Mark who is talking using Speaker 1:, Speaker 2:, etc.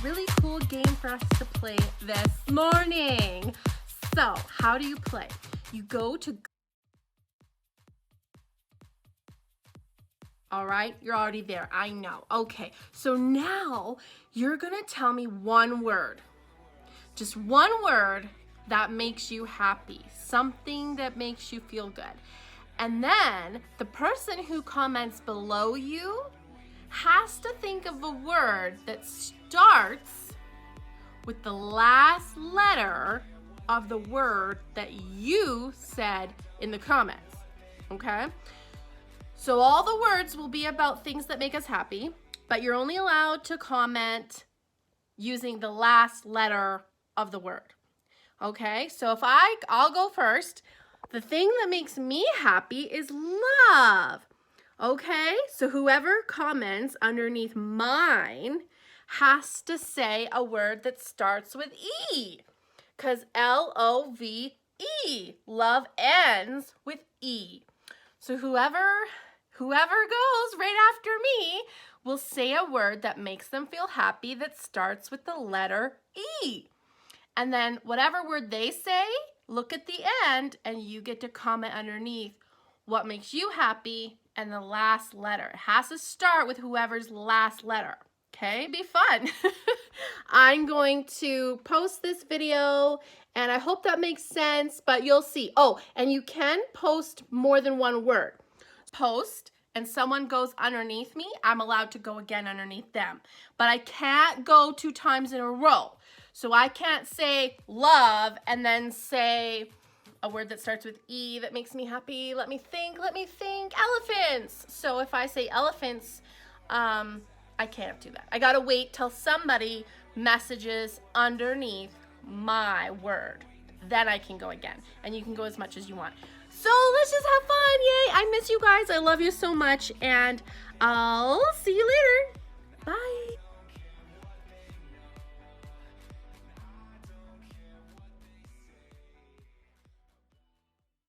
Speaker 1: Really cool game for us to play this morning. So, how do you play? You go to... All right, you're already there, I know. Okay, so now you're gonna tell me one word. Just one word that makes you happy, something that makes you feel good. And then the person who comments below you has to think of a word that starts with the last letter of the word that you said in the comments, okay? So all the words will be about things that make us happy, but you're only allowed to comment using the last letter of the word, okay? So if I'll go first. The thing that makes me happy is love. Okay, so whoever comments underneath mine has to say a word that starts with E, because L-O-V-E, love ends with E. So whoever goes right after me will say a word that makes them feel happy that starts with the letter E. And then whatever word they say, look at the end and you get to comment underneath what makes you happy and the last letter. It has to start with whoever's last letter, okay? Be fun. I'm going to post this video and I hope that makes sense, but you'll see. Oh, and you can post more than one word. Post and someone goes underneath me, I'm allowed to go again underneath them. But I can't go 2 times in a row. So I can't say love and then say a word that starts with E that makes me happy. Let me think. Elephants. So if I say elephants, I can't do that. I gotta wait till somebody messages underneath my word. Then I can go again. And you can go as much as you want. So let's just have fun. Yay. I miss you guys. I love you so much. And I'll see you later. Bye.